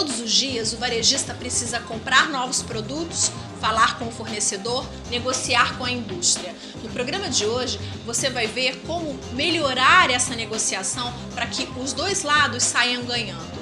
Todos os dias, o varejista precisa comprar novos produtos, falar com o fornecedor, negociar com a indústria. No programa de hoje, você vai ver como melhorar essa negociação para que os dois lados saiam ganhando.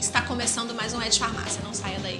Está começando mais um Ed Farmácia, não saia daí.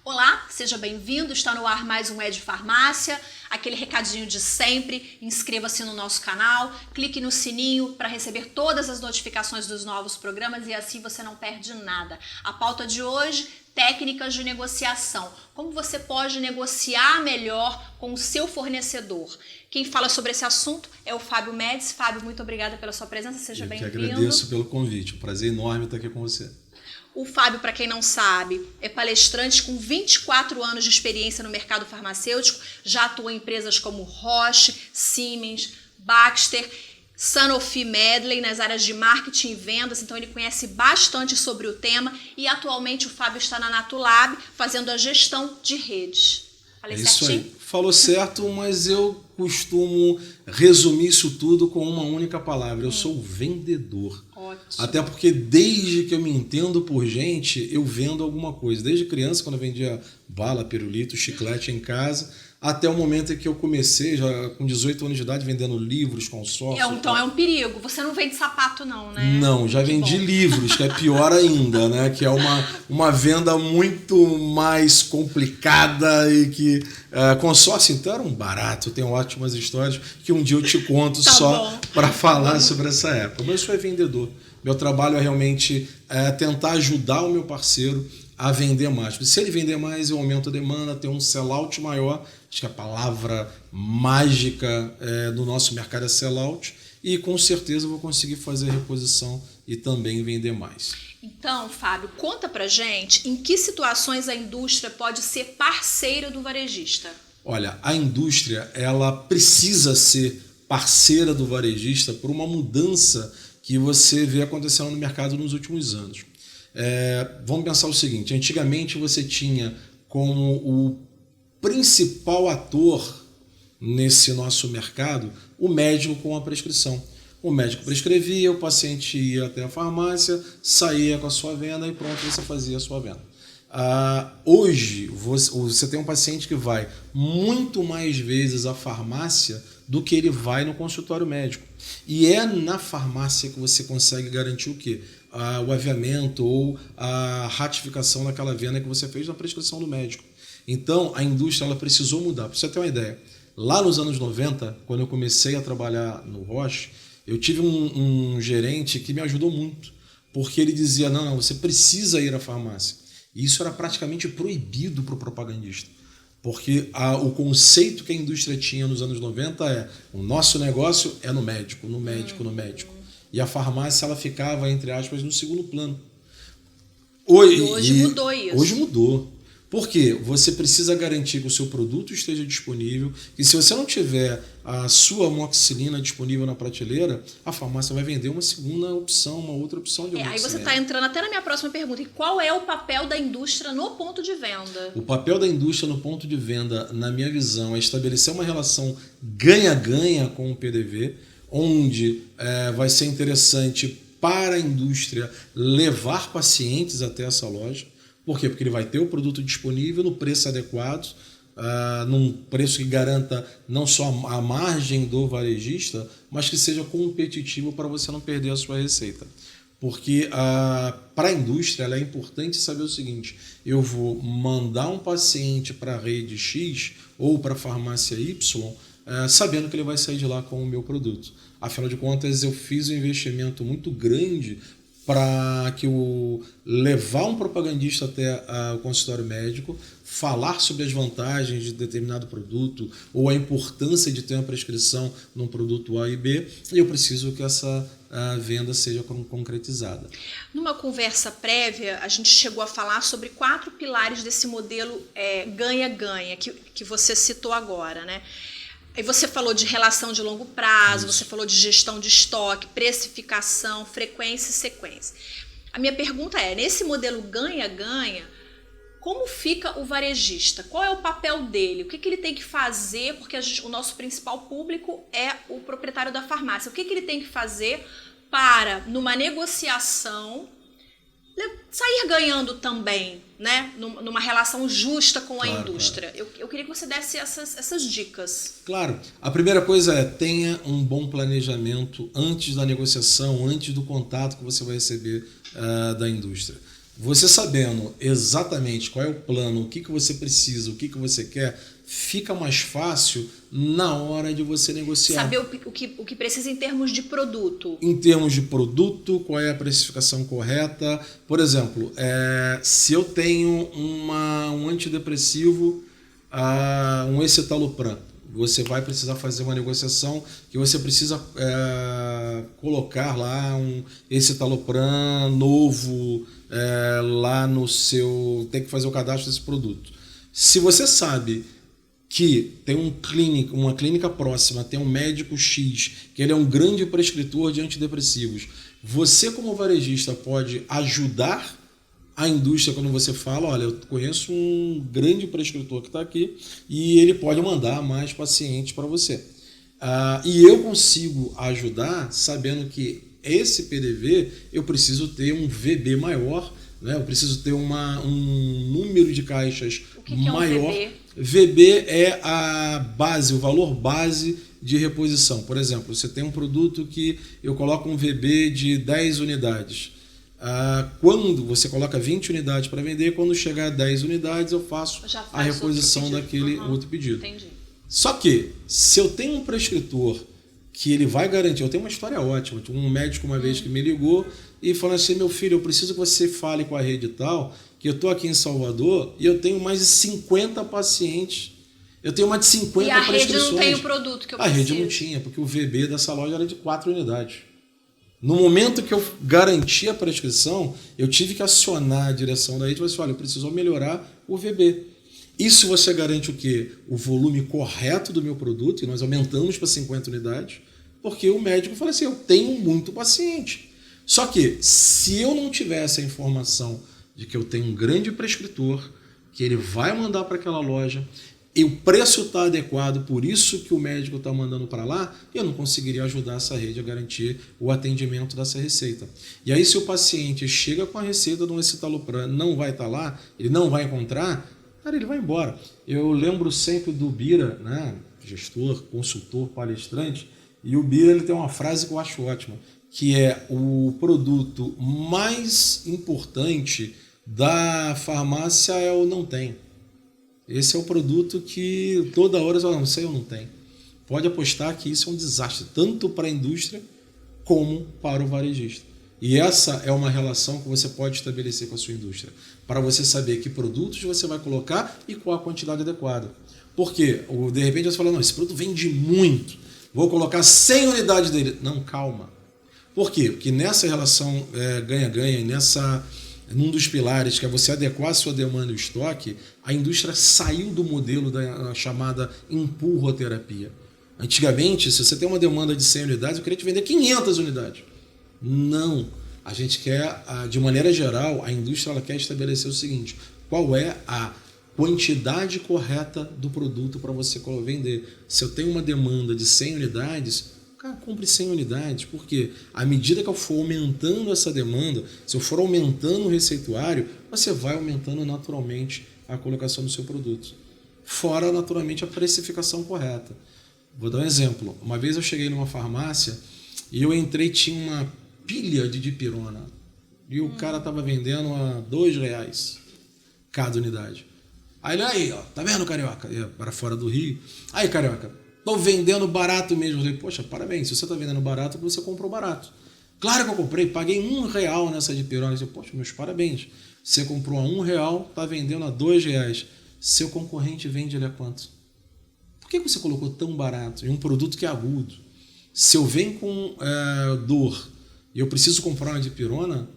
Olá, seja bem-vindo, está no ar mais um Ed Farmácia, aquele recadinho de sempre, inscreva-se no nosso canal, clique no sininho para receber todas as notificações dos novos programas e assim você não perde nada. A pauta de hoje, técnicas de negociação, como você pode negociar melhor com o seu fornecedor. Quem fala sobre esse assunto é o Fábio Médici. Fábio, muito obrigada pela sua presença, seja bem-vindo. Eu que agradeço pelo convite, um prazer enorme estar aqui com você. O Fábio, para quem não sabe, é palestrante com 24 anos de experiência no mercado farmacêutico, já atuou em empresas como Roche, Siemens, Baxter, Sanofi Medley nas áreas de marketing e vendas, então ele conhece bastante sobre o tema e atualmente o Fábio está na Natulab fazendo a gestão de redes. Falei certinho? Isso aí. Falou certo, mas eu costumo resumir isso tudo com uma única palavra. Eu sou vendedor. Ótimo. Até porque desde que eu me entendo por gente, eu vendo alguma coisa. Desde criança, quando eu vendia bala, pirulito, chiclete em casa, até o momento em que eu comecei, já com 18 anos de idade, vendendo livros, consórcio. Então é um perigo. Você não vende sapato não, né? Não, já vendi livros, que é pior ainda, né? Que é uma venda muito mais complicada e que consórcio então era um barato. Eu tenho ótimas histórias que um dia eu te conto só para falar sobre essa época. Mas eu sou vendedor. Meu trabalho é realmente tentar ajudar o meu parceiro a vender mais. Se ele vender mais, eu aumento a demanda, ter um sell-out maior. Acho que a palavra mágica do nosso mercado é sell-out. E com certeza eu vou conseguir fazer a reposição e também vender mais. Então, Fábio, conta pra gente em que situações a indústria pode ser parceira do varejista. Olha, a indústria ela precisa ser parceira do varejista por uma mudança que você vê acontecendo no mercado nos últimos anos. Vamos pensar o seguinte, antigamente você tinha como o principal ator nesse nosso mercado o médico com a prescrição. O médico prescrevia, o paciente ia até a farmácia, saía com a sua venda e pronto, você fazia a sua venda. Hoje você tem um paciente que vai muito mais vezes à farmácia do que ele vai no consultório médico. E é na farmácia que você consegue garantir o quê? O aviamento ou a ratificação daquela venda que você fez na prescrição do médico. Então, a indústria ela precisou mudar. Para você ter uma ideia, lá nos anos 90, quando eu comecei a trabalhar no Roche, eu tive um gerente que me ajudou muito, porque ele dizia, não, você precisa ir à farmácia. E isso era praticamente proibido para o propagandista. Porque o conceito que a indústria tinha nos anos 90 o nosso negócio é no médico, no médico, no médico. E a farmácia ela ficava, entre aspas, no segundo plano. Hoje mudou isso. Hoje mudou. Por quê? Você precisa garantir que o seu produto esteja disponível e se você não tiver a sua amoxicilina disponível na prateleira, a farmácia vai vender uma segunda opção, uma outra opção de amoxicilina. Aí você está entrando até na minha próxima pergunta. E qual é o papel da indústria no ponto de venda? O papel da indústria no ponto de venda, na minha visão, é estabelecer uma relação ganha-ganha com o PDV, onde vai ser interessante para a indústria levar pacientes até essa loja. Por quê? Porque ele vai ter o produto disponível no preço adequado, num preço que garanta não só a margem do varejista, mas que seja competitivo para você não perder a sua receita. Porque para a indústria é importante saber o seguinte, eu vou mandar um paciente para a rede X ou para a farmácia Y, sabendo que ele vai sair de lá com o meu produto. Afinal de contas, eu fiz um investimento muito grande para que levar um propagandista até o consultório médico, falar sobre as vantagens de determinado produto ou a importância de ter uma prescrição num produto A e B, e eu preciso que essa venda seja concretizada. Numa conversa prévia, a gente chegou a falar sobre 4 pilares desse modelo ganha-ganha que você citou agora, né? Aí você falou de relação de longo prazo, você falou de gestão de estoque, precificação, frequência e sequência. A minha pergunta nesse modelo ganha-ganha, como fica o varejista? Qual é o papel dele? O que ele tem que fazer? Porque o nosso principal público é o proprietário da farmácia. O que ele tem que fazer para, numa negociação, sair ganhando também, né? Numa relação justa com a indústria? Claro. Eu queria que você desse essas dicas. Claro. A primeira coisa é: tenha um bom planejamento antes da negociação, antes do contato que você vai receber da indústria. Você sabendo exatamente qual é o plano, o que você precisa, o que você quer, fica mais fácil na hora de você negociar. Saber o que precisa em termos de produto. Em termos de produto, qual é a precificação correta. Por exemplo, se eu tenho um antidepressivo, um escitalopram, você vai precisar fazer uma negociação que você precisa colocar lá um escitalopram novo lá no seu... Tem que fazer o cadastro desse produto. Se você sabe que tem uma clínica próxima, tem um médico X, que ele é um grande prescritor de antidepressivos, você como varejista pode ajudar a indústria quando você fala: olha, eu conheço um grande prescritor que está aqui e ele pode mandar mais pacientes para você. E eu consigo ajudar sabendo que esse PDV eu preciso ter um VB maior, né? Eu preciso ter um número de caixas maior. É um VB? VB é a base, o valor base de reposição. Por exemplo, você tem um produto que eu coloco um VB de 10 unidades. Quando você coloca 20 unidades para vender, quando chegar a 10 unidades eu faço a reposição daquele outro pedido. Entendi. Só que, se eu tenho um prescritor que ele vai garantir... Eu tenho uma história ótima. Um médico uma vez que me ligou e falou assim: meu filho, eu preciso que você fale com a rede tal, que eu estou aqui em Salvador e eu tenho mais de 50 pacientes. Eu tenho mais de 50 prescrições. E a rede não tem o produto que eu preciso. A rede não tinha, porque o VB dessa loja era de 4 unidades. No momento que eu garanti a prescrição, eu tive que acionar a direção da rede e falei assim: olha, eu preciso melhorar o VB. Isso você garante o quê? O volume correto do meu produto, e nós aumentamos para 50 unidades, porque o médico fala assim: eu tenho muito paciente. Só que, se eu não tivesse a informação de que eu tenho um grande prescritor, que ele vai mandar para aquela loja, e o preço está adequado, por isso que o médico está mandando para lá, eu não conseguiria ajudar essa rede a garantir o atendimento dessa receita. E aí, se o paciente chega com a receita de um escitalopram, não vai estar lá, ele não vai encontrar, cara, ele vai embora. Eu lembro sempre do Bira, né, gestor, consultor, palestrante, e o Bira ele tem uma frase que eu acho ótima, que é: o produto mais importante da farmácia é o não tem. Esse é o produto que toda hora você fala: não sei, eu não tenho. Pode apostar que isso é um desastre, tanto para a indústria como para o varejista. E essa é uma relação que você pode estabelecer com a sua indústria, para você saber que produtos você vai colocar e qual a quantidade adequada. Porque, de repente, você fala: não, esse produto vende muito, vou colocar 100 unidades dele. Não, calma. Por quê? Porque nessa relação ganha-ganha, num dos pilares, que é você adequar a sua demanda e o estoque, a indústria saiu do modelo da chamada empurroterapia. Antigamente, se você tem uma demanda de 100 unidades, eu queria te vender 500 unidades. Não. A gente quer, de maneira geral, a indústria ela quer estabelecer o seguinte: qual é a quantidade correta do produto para você vender? Se eu tenho uma demanda de 100 unidades, cara, compre 100 unidades, porque à medida que eu for aumentando essa demanda, se eu for aumentando o receituário, você vai aumentando naturalmente a colocação do seu produto. Fora, naturalmente, a precificação correta. Vou dar um exemplo. Uma vez eu cheguei numa farmácia e eu entrei e tinha uma pilha de dipirona. E o cara estava vendendo a R$2 cada unidade. Aí, ó, tá vendo, carioca? Para fora do Rio. Aí, carioca, tô vendendo barato mesmo. Eu falei: poxa, parabéns, se você tá vendendo barato, você comprou barato. Claro que eu comprei, paguei R$1 nessa dipirona. Eu falei: poxa, meus parabéns. Você comprou a R$1, tá vendendo a R$2. Seu concorrente vende ele a quanto? Por que você colocou tão barato em um produto que é agudo? Se eu venho com dor e eu preciso comprar uma dipirona,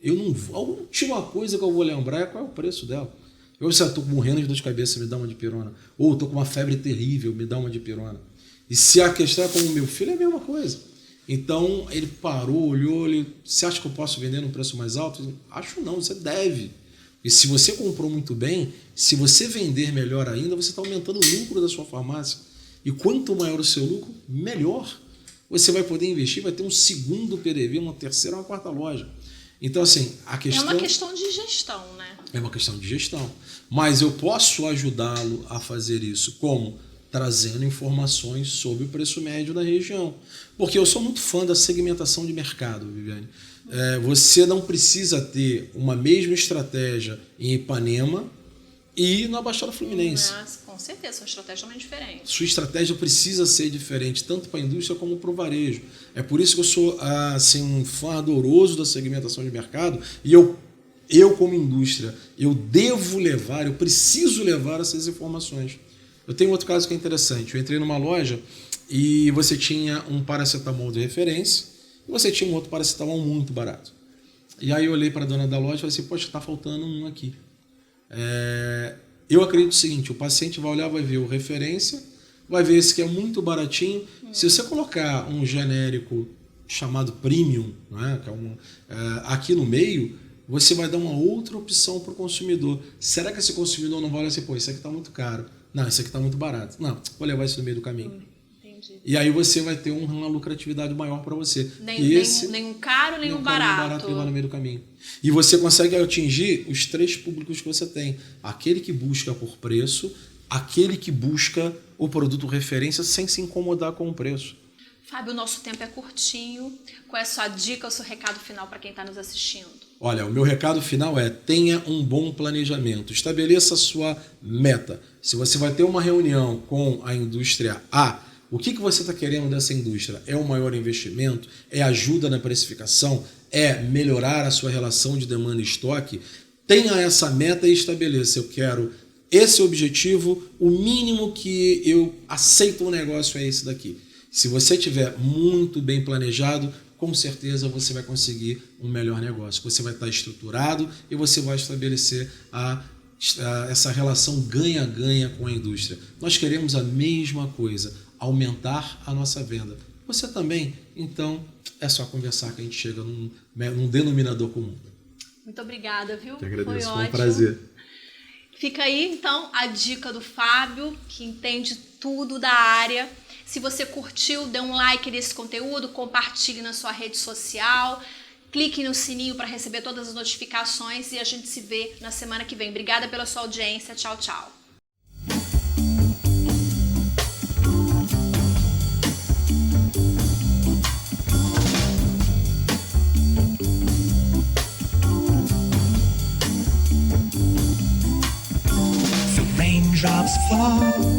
eu não vou. A última coisa que eu vou lembrar é qual é o preço dela. Eu estou morrendo de dor de cabeça, me dá uma dipirona. Ou estou com uma febre terrível, me dá uma dipirona. E se a questão é com o meu filho, é a mesma coisa. Então, ele parou, olhou, você acha que eu posso vender num preço mais alto? Acho não, você deve. E se você comprou muito bem, se você vender melhor ainda, você está aumentando o lucro da sua farmácia. E quanto maior o seu lucro, melhor. Você vai poder investir, vai ter um segundo PDV, uma terceira, uma quarta loja. Então, assim, a questão... É uma questão de gestão, né? É uma questão de gestão. Mas eu posso ajudá-lo a fazer isso. Como? Trazendo informações sobre o preço médio da região. Porque eu sou muito fã da segmentação de mercado, Viviane. Você não precisa ter uma mesma estratégia em Ipanema e na Baixada Fluminense. Com certeza, são estratégias totalmente diferentes. Sua estratégia precisa ser diferente, tanto para a indústria como para o varejo. É por isso que eu sou assim, um fã ardoroso da segmentação de mercado e eu como indústria, eu preciso levar essas informações. Eu tenho outro caso que é interessante. Eu entrei numa loja e você tinha um paracetamol de referência e você tinha um outro paracetamol muito barato. E aí eu olhei para a dona da loja e falei assim, poxa, está faltando um aqui. Eu acredito o seguinte, o paciente vai olhar, vai ver o referência, vai ver esse que é muito baratinho. Se você colocar um genérico chamado premium, né, que aqui no meio, você vai dar uma outra opção para o consumidor. Será que esse consumidor não vai olhar assim, pô, isso aqui está muito caro. Não, isso aqui está muito barato. Não, vou levar isso no meio do caminho. Entendi. E aí você vai ter uma lucratividade maior para você. Nem um caro, nem um barato. Levar no meio do caminho. E você consegue atingir os 3 públicos que você tem. Aquele que busca por preço, aquele que busca o produto referência sem se incomodar com o preço. Fábio, o nosso tempo é curtinho. Qual é a sua dica, o seu recado final para quem está nos assistindo? Olha, o meu recado final é: tenha um bom planejamento. Estabeleça a sua meta. Se você vai ter uma reunião com a indústria A, o que você está querendo dessa indústria? É um maior investimento? É ajuda na precificação? É melhorar a sua relação de demanda e estoque? Tenha essa meta e estabeleça. Eu quero esse objetivo, o mínimo que eu aceito o negócio é esse daqui. Se você tiver muito bem planejado, com certeza você vai conseguir um melhor negócio. Você vai estar estruturado e você vai estabelecer essa relação ganha-ganha com a indústria. Nós queremos a mesma coisa, aumentar a nossa venda. Você também? Então, é só conversar que a gente chega num denominador comum. Muito obrigada, viu? Eu agradeço, foi um prazer. Fica aí, então, a dica do Fábio, que entende tudo da área. Se você curtiu, dê um like nesse conteúdo, compartilhe na sua rede social, clique no sininho para receber todas as notificações e a gente se vê na semana que vem. Obrigada pela sua audiência. Tchau, tchau. Raindrops fall